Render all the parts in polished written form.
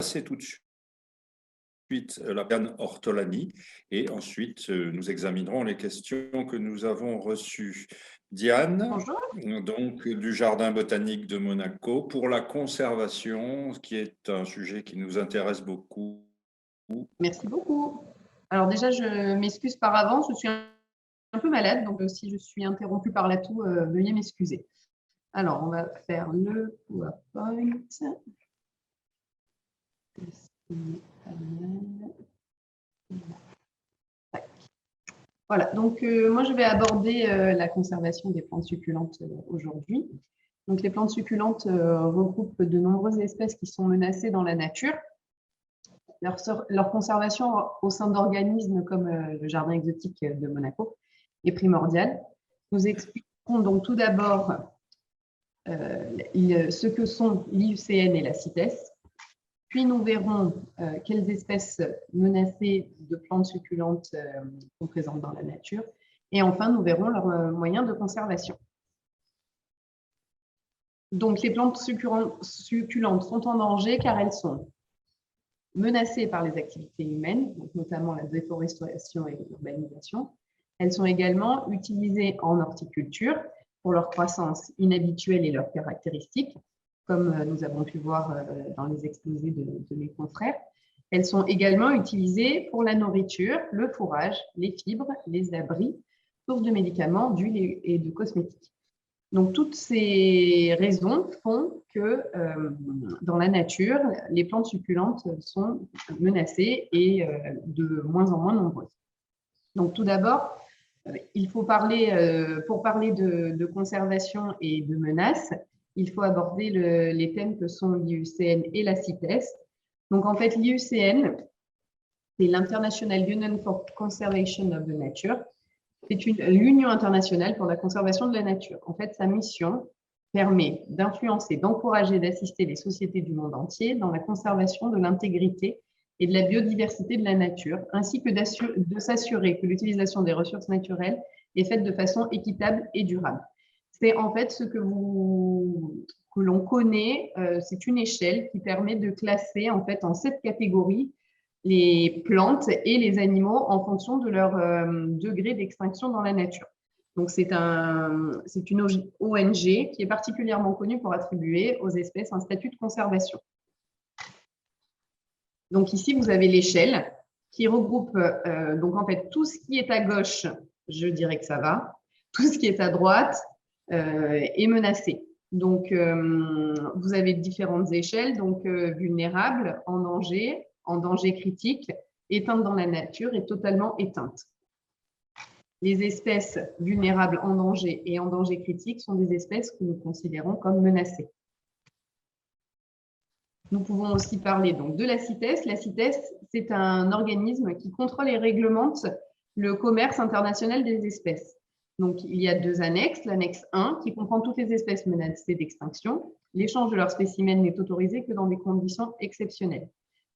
passer tout de suite la Diane Ortolani et ensuite nous examinerons les questions que nous avons reçues. Diane, Bonjour. donc du Jardin botanique de Monaco, pour la conservation, qui est un sujet qui nous intéresse beaucoup. Merci beaucoup. Alors déjà, je m'excuse par avance, je suis un peu malade, donc si je suis interrompue par la toux, veuillez m'excuser. Alors, on va faire le PowerPoint. Voilà, donc moi je vais aborder la conservation des plantes succulentes aujourd'hui. Donc les plantes succulentes regroupent de nombreuses espèces qui sont menacées dans la nature. Leur conservation au sein d'organismes comme le Jardin exotique de Monaco est primordiale. Nous expliquerons donc tout d'abord ce que sont l'IUCN et la CITES. Puis nous verrons quelles espèces menacées de plantes succulentes sont présentes dans la nature. Et enfin, nous verrons leurs moyens de conservation. Donc, les plantes succulentes sont en danger car elles sont menacées par les activités humaines, donc notamment la déforestation et l'urbanisation. Elles sont également utilisées en horticulture pour leur croissance inhabituelle et leurs caractéristiques, comme nous avons pu voir dans les exposés de mes confrères. Elles sont également utilisées pour la nourriture, le fourrage, les fibres, les abris, sources de médicaments, d'huile et de cosmétiques. Donc, toutes ces raisons font que dans la nature, les plantes succulentes sont menacées et de moins en moins nombreuses. Donc, tout d'abord, il faut parler, pour parler de conservation et de menaces, il faut aborder les thèmes que sont l'IUCN et la CITES. Donc, en fait, l'IUCN, c'est l'International Union for Conservation of the Nature. C'est l'Union internationale pour la conservation de la nature. En fait, sa mission permet d'influencer, d'encourager, d'assister les sociétés du monde entier dans la conservation de l'intégrité et de la biodiversité de la nature, ainsi que de s'assurer que l'utilisation des ressources naturelles est faite de façon équitable et durable. C'est en fait ce que l'on connaît, c'est une échelle qui permet de classer en fait en 7 catégories les plantes et les animaux en fonction de leur degré d'extinction dans la nature. Donc, c'est une ONG qui est particulièrement connue pour attribuer aux espèces un statut de conservation. Donc, ici, vous avez l'échelle qui regroupe donc en fait tout ce qui est à gauche, je dirais que ça va. Tout ce qui est à droite est menacé. Donc, vous avez différentes échelles, donc vulnérables, en danger critique, éteinte dans la nature et totalement éteinte. Les espèces vulnérables en danger et en danger critique sont des espèces que nous considérons comme menacées. Nous pouvons aussi parler donc de la CITES. La CITES, c'est un organisme qui contrôle et réglemente le commerce international des espèces. Donc, il y a 2 annexes. L'annexe 1, qui comprend toutes les espèces menacées d'extinction. L'échange de leurs spécimens n'est autorisé que dans des conditions exceptionnelles.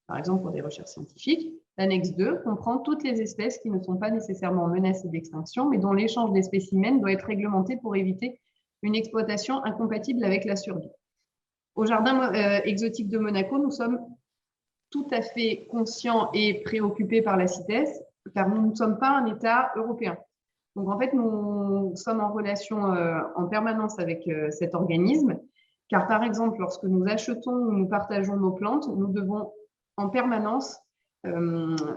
Par exemple, pour des recherches scientifiques. L'annexe 2 comprend toutes les espèces qui ne sont pas nécessairement menacées d'extinction, mais dont l'échange des spécimens doit être réglementé pour éviter une exploitation incompatible avec la survie. Au Jardin exotique de Monaco, nous sommes tout à fait conscients et préoccupés par la CITES, car nous ne sommes pas un État européen. Donc, en fait, nous sommes en relation en permanence avec cet organisme, car par exemple, lorsque nous achetons ou nous partageons nos plantes, nous devons en permanence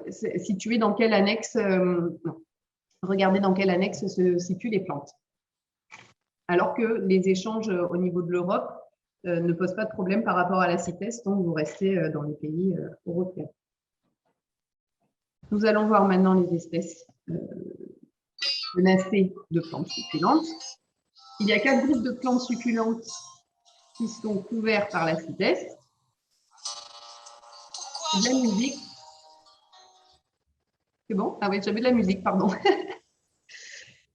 situer dans quelle annexe, regarder dans quelle annexe se situent les plantes. Alors que les échanges au niveau de l'Europe ne posent pas de problème par rapport à la CITES, donc vous restez dans les pays européens. Nous allons voir maintenant les espèces menacées de plantes succulentes. Il y a 4 groupes de plantes succulentes qui sont couverts par la CITES. De la musique. C'est bon? Ah oui, j'avais de la musique, pardon.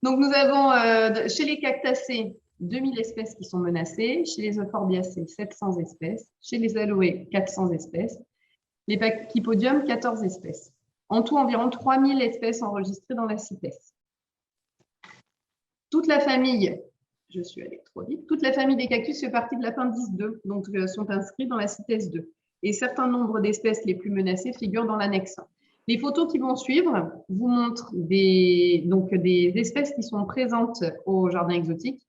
Donc, nous avons chez les cactacées 2000 espèces qui sont menacées, chez les euphorbiacées 700 espèces, chez les aloés 400 espèces, les pachypodiums 14 espèces. En tout, environ 3000 espèces enregistrées dans la CITES. Toute la famille, je suis allée trop vite, toute la famille des cactus fait partie de l'appendice 2, donc sont inscrits dans la CITES 2. et certains nombres d'espèces les plus menacées figurent dans l'annexe 1. Les photos qui vont suivre vous montrent des espèces qui sont présentes au jardin exotique.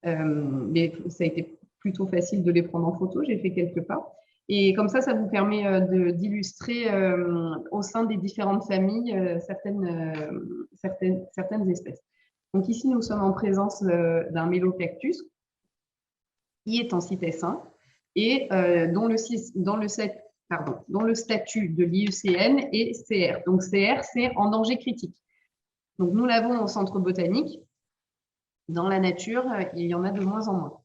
Mais ça a été plutôt facile de les prendre en photo, j'ai fait quelques pas. Et comme ça vous permet d'illustrer au sein des différentes familles certaines espèces. Donc ici, nous sommes en présence d'un mélocactus qui est en CITES 1 et dont le statut de l'IUCN est CR. Donc CR, c'est en danger critique. Donc nous l'avons au centre botanique. Dans la nature, il y en a de moins en moins.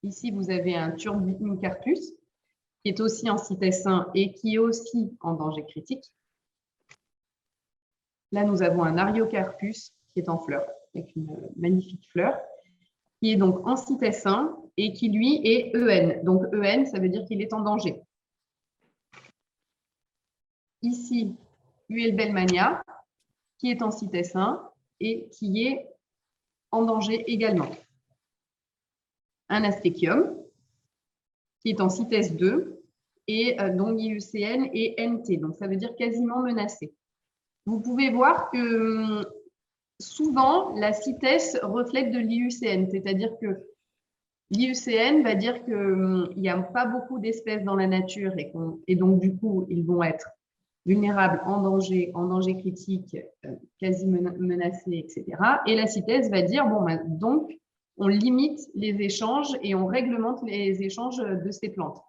Ici, vous avez un Turbinicarpus qui est aussi en CITES 1 et qui est aussi en danger critique. Là, nous avons un Ariocarpus qui est en fleur, avec une magnifique fleur, qui est donc en CITES 1 et qui, lui, est EN. Donc, EN, ça veut dire qu'il est en danger. Ici, Uelbelmania, qui est en CITES 1 et qui est en danger également. Un Astéchium, qui est en CITES 2 et dont l'IUCN est NT, donc ça veut dire quasiment menacé. Vous pouvez voir que souvent, la CITES reflète de l'IUCN, c'est-à-dire que l'IUCN va dire qu'il n'y a pas beaucoup d'espèces dans la nature et donc du coup, ils vont être vulnérables, en danger critique, quasi menacés, etc. Et la CITES va dire, bon, donc, on limite les échanges et on réglemente les échanges de ces plantes.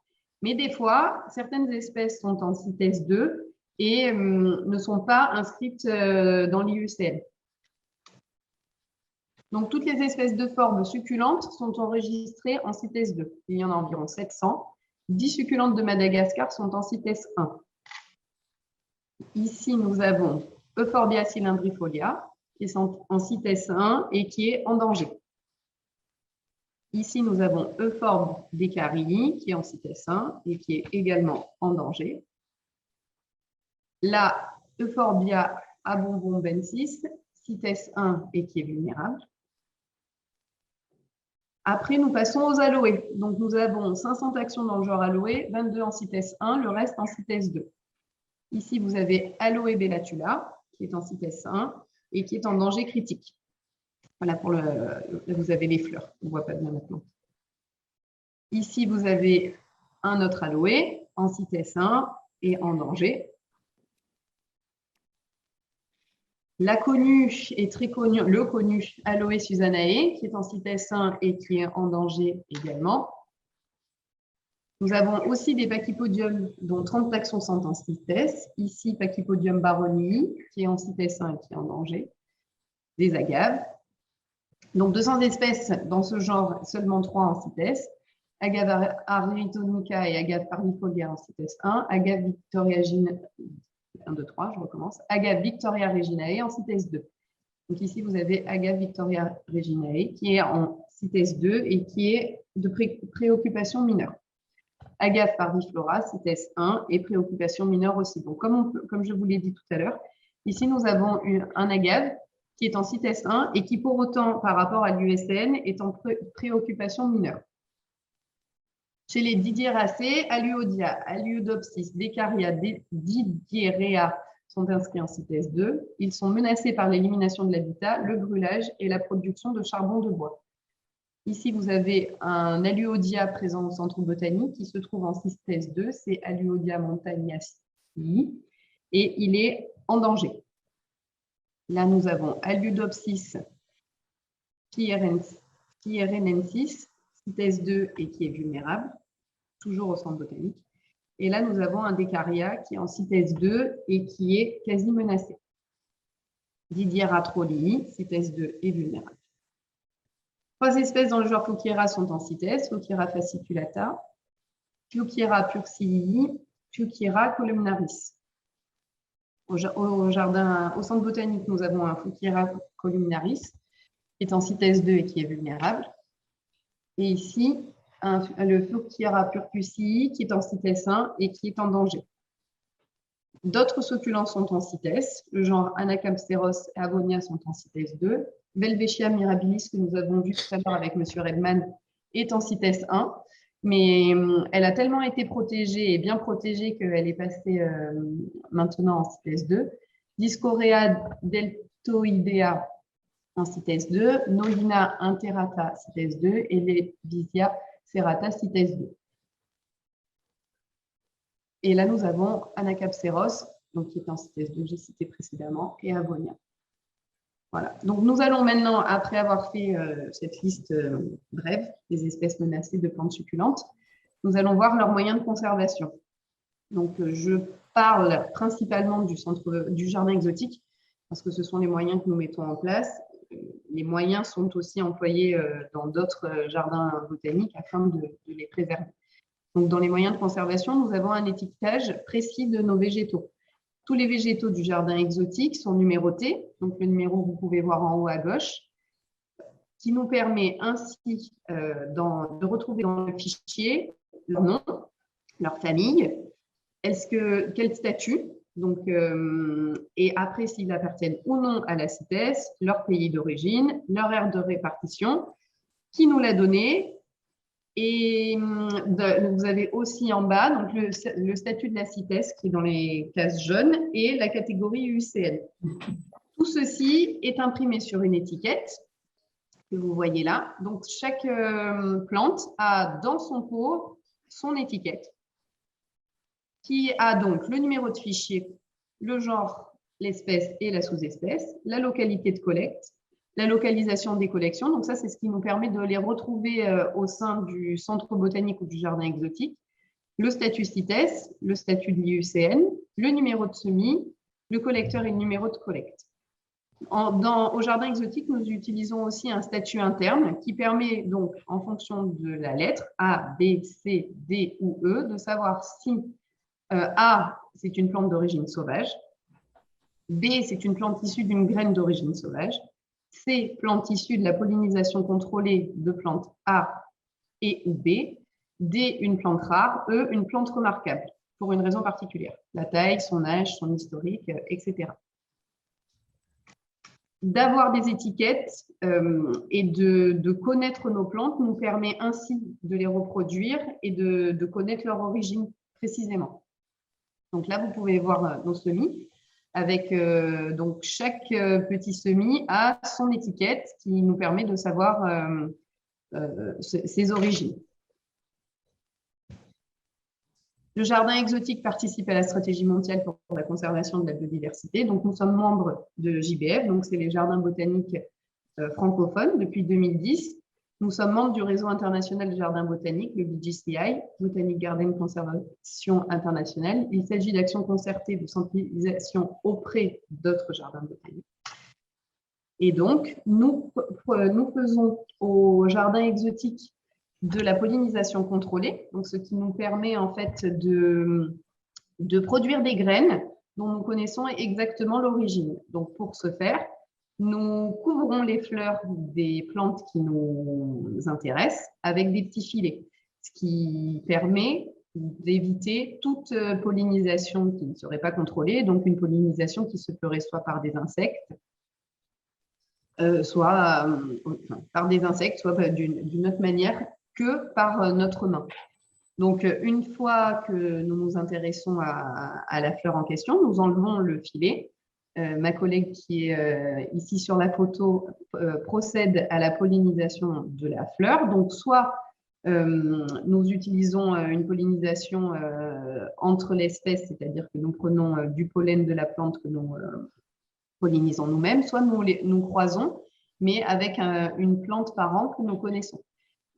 Mais des fois, certaines espèces sont en CITES 2 et ne sont pas inscrites dans l'IUCN. Donc, toutes les espèces de formes succulentes sont enregistrées en CITES 2. Il y en a environ 700. 10 succulentes de Madagascar sont en CITES 1. Ici, nous avons Euphorbia cylindrifolia, qui est en CITES 1 et qui est en danger. Ici, nous avons Euphorbe decarii, qui est en CITES 1 et qui est également en danger. Là, Euphorbia abombombensis, CITES 1 et qui est vulnérable. Après, nous passons aux aloés. Donc, nous avons 500 actions dans le genre aloé, 22 en CITES 1, le reste en CITES 2. Ici, vous avez Aloe bellatula, qui est en CITES 1 et qui est en danger critique. Voilà, là, vous avez les fleurs. On ne voit pas bien maintenant. Ici, vous avez un autre aloe en CITES 1 et en danger. La connue est très connue, le connu Aloe susanae, qui est en CITES 1 et qui est en danger également. Nous avons aussi des pachypodiums dont 30 taxons sont en CITES. Ici, Pachypodium baronii, qui est en CITES 1 et qui est en danger. Des agaves. Donc, 200 espèces dans ce genre, seulement 3 en CITES. Agave aritonica et agave parvifolia en CITES 1. Agave victoria 1, 2, 3, je recommence. Agave victoria reginae en CITES 2. Donc ici, vous avez Agave victoria reginae qui est en CITES 2 et qui est de préoccupation mineure. Agave parviflora, CITES 1 et préoccupation mineure aussi. Donc, comme je vous l'ai dit tout à l'heure, ici, nous avons un agave qui est en CITES 1 et qui, pour autant, par rapport à l'USN, est en préoccupation mineure. Chez les Didieracées, Aluodia, Aluodopsis, Beccaria, Didierea sont inscrits en CITES 2. Ils sont menacés par l'élimination de l'habitat, le brûlage et la production de charbon de bois. Ici, vous avez un Aluodia présent au centre botanique qui se trouve en CITES 2, c'est Aluodia montagnacii et il est en danger. Là, nous avons Aluodopsis pierrenensis, CITES 2 et qui est vulnérable, toujours au centre botanique. Et là, nous avons un Beccaria qui est en CITES 2 et qui est quasi menacé. Didiera trolii, CITES 2 est vulnérable. 3 espèces dans le genre Fouquiera sont en CITES, Fouquiera fasciculata, Fouquiera purcillii, Fouquiera columnaris. Au centre botanique, nous avons un Fouquiera columnaris qui est en CITES 2 et qui est vulnérable. Et ici, le Fouquiera purpussii qui est en CITES 1 et qui est en danger. D'autres succulents sont en CITES. Le genre Anacampsteros et Avonia sont en CITES 2. Velvechia mirabilis, que nous avons vu tout à l'heure avec M. Redman, est en CITES 1. Mais elle a tellement été protégée et bien protégée qu'elle est passée maintenant en CITES 2. Discorea deltoidea en CITES 2, Novina interata CITES 2 et Levisia serrata CITES 2. Et là, nous avons Anacapseros, donc qui est en CITES 2, j'ai cité précédemment, et Avonia. Voilà. Donc, nous allons maintenant, après avoir fait cette liste brève des espèces menacées de plantes succulentes, nous allons voir leurs moyens de conservation. Donc, je parle principalement du jardin exotique, parce que ce sont les moyens que nous mettons en place. Les moyens sont aussi employés dans d'autres jardins botaniques afin de les préserver. Donc, dans les moyens de conservation, nous avons un étiquetage précis de nos végétaux. Tous les végétaux du jardin exotique sont numérotés. Donc, le numéro, vous pouvez voir en haut à gauche, qui nous permet ainsi de retrouver dans le fichier leur nom, leur famille, quel statut, donc, et après s'ils appartiennent ou non à la CITES, leur pays d'origine, leur aire de répartition, qui nous l'a donné. Et vous avez aussi en bas donc le statut de la CITES qui est dans les cases jaunes et la catégorie UCN. Tout ceci est imprimé sur une étiquette que vous voyez là. Donc, chaque plante a dans son pot son étiquette qui a donc le numéro de fichier, le genre, l'espèce et la sous-espèce, la localité de collecte, la localisation des collections. Donc ça, c'est ce qui nous permet de les retrouver au sein du centre botanique ou du jardin exotique. Le statut CITES, le statut de l'IUCN, le numéro de semis, le collecteur et le numéro de collecte. Au jardin exotique, nous utilisons aussi un statut interne qui permet donc, en fonction de la lettre A, B, C, D ou E, de savoir si A, c'est une plante d'origine sauvage, B, c'est une plante issue d'une graine d'origine sauvage, C, plante issue de la pollinisation contrôlée de plantes A et ou B, D, une plante rare, E, une plante remarquable, pour une raison particulière, la taille, son âge, son historique, etc. D'avoir des étiquettes et de connaître nos plantes nous permet ainsi de les reproduire et de connaître leur origine précisément. Donc là, vous pouvez voir nos semis avec donc chaque petit semis a son étiquette qui nous permet de savoir ses origines. Le jardin exotique participe à la stratégie mondiale pour la conservation de la biodiversité. Donc, nous sommes membres de JBF, donc c'est les jardins botaniques francophones depuis 2010. Nous sommes membres du réseau international des jardins botaniques, le BGCI, Botanic Garden Conservation International. Il s'agit d'actions concertées de sensibilisation auprès d'autres jardins botaniques. Et donc, nous faisons au jardin exotique de la pollinisation contrôlée, donc ce qui nous permet en fait de produire des graines dont nous connaissons exactement l'origine. Donc pour ce faire, nous couvrons les fleurs des plantes qui nous intéressent avec des petits filets, ce qui permet d'éviter toute pollinisation qui ne serait pas contrôlée, donc une pollinisation qui se ferait soit par des insectes, soit d'une autre manière que par notre main. Donc, une fois que nous nous intéressons à la fleur en question, nous enlevons le filet. Ma collègue qui est ici sur la photo procède à la pollinisation de la fleur. Donc, soit nous utilisons une pollinisation entre l'espèce, c'est-à-dire que nous prenons du pollen de la plante que nous pollinisons nous-mêmes, soit nous croisons, mais avec une plante par an que nous connaissons.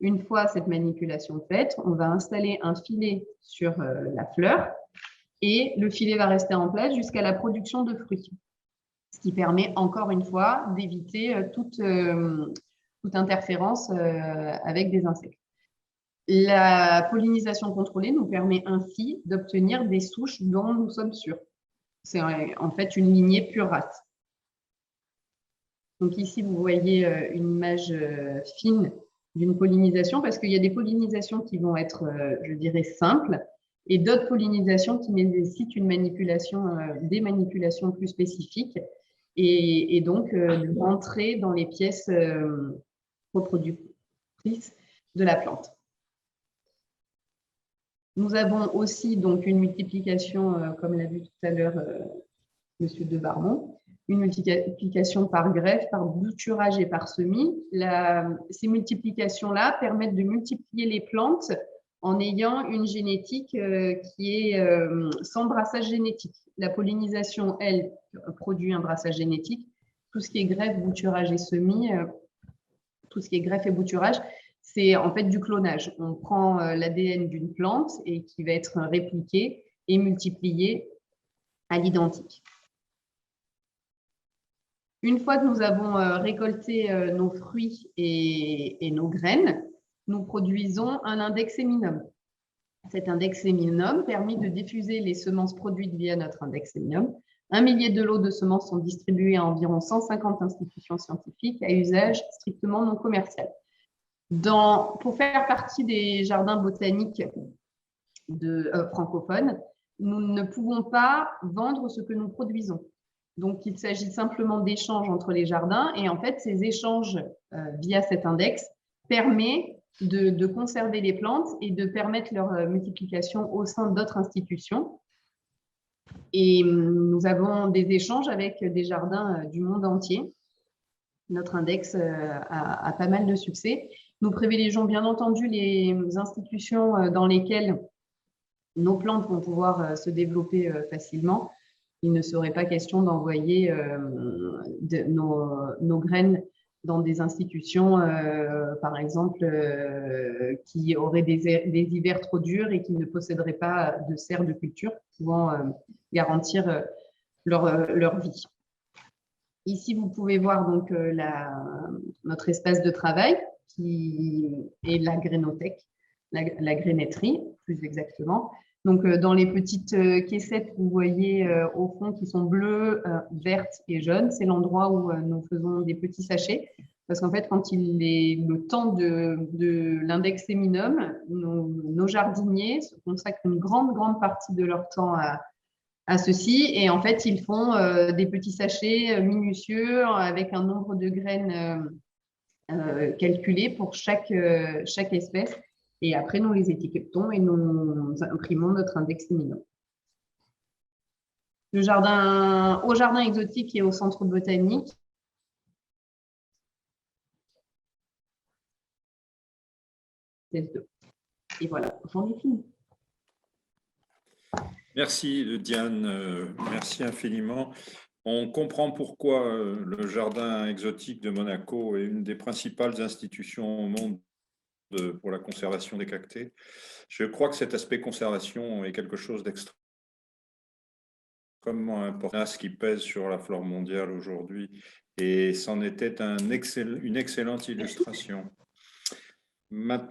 Une fois cette manipulation faite, on va installer un filet sur la fleur et le filet va rester en place jusqu'à la production de fruits, ce qui permet encore une fois d'éviter toute interférence avec des insectes. La pollinisation contrôlée nous permet ainsi d'obtenir des souches dont nous sommes sûrs. C'est en fait une lignée pure race. Donc ici, vous voyez une image fine d'une pollinisation, parce qu'il y a des pollinisations qui vont être, je dirais, simples, et d'autres pollinisations qui nécessitent une manipulation, des manipulations plus spécifiques, et donc de rentrer dans les pièces reproductrices de la plante. Nous avons aussi donc une multiplication, comme l'a vu tout à l'heure Monsieur de Barmont, une multiplication par greffe, par bouturage et par semis. Ces multiplications-là permettent de multiplier les plantes en ayant une génétique qui est sans brassage génétique. La pollinisation, elle, produit un brassage génétique. Tout ce qui est greffe, bouturage et semis, tout ce qui est greffe et bouturage, c'est en fait du clonage. On prend l'ADN d'une plante et qui va être répliqué et multiplié à l'identique. Une fois que nous avons récolté nos fruits et nos graines, nous produisons un index séminum. Cet index séminum permet de diffuser les semences produites via notre index séminum. 1 millier de lots de semences sont distribués à environ 150 institutions scientifiques à usage strictement non commercial. Pour faire partie des jardins botaniques francophones, nous ne pouvons pas vendre ce que nous produisons. Donc, il s'agit simplement d'échanges entre les jardins et en fait, ces échanges via cet index permettent de conserver les plantes et de permettre leur multiplication au sein d'autres institutions. Et nous avons des échanges avec des jardins du monde entier. Notre index a pas mal de succès. Nous privilégions bien entendu les institutions dans lesquelles nos plantes vont pouvoir se développer facilement. Il ne serait pas question d'envoyer nos graines dans des institutions, par exemple, qui auraient des hivers trop durs et qui ne posséderaient pas de serres de culture pouvant garantir leur vie. Ici, vous pouvez voir donc notre espace de travail qui est la grainothèque, la grainetterie, plus exactement. Donc, dans les petites caissettes, vous voyez au fond qui sont bleues, vertes et jaunes, c'est l'endroit où nous faisons des petits sachets. Parce qu'en fait, quand il est le temps de l'index séminum, nos jardiniers se consacrent une grande partie de leur temps à ceci. Et en fait, ils font des petits sachets minutieux avec un nombre de graines calculé pour chaque espèce. Et après, nous les étiquetons et nous imprimons notre index séminum. Au jardin exotique et au centre botanique. Et voilà, j'en ai fini. Merci Diane, merci infiniment. On comprend pourquoi le jardin exotique de Monaco est une des principales institutions au monde pour la conservation des cactés. Je crois que cet aspect conservation est quelque chose d'extrêmement important, ce qui pèse sur la flore mondiale aujourd'hui, et c'en était une excellente illustration. Maintenant,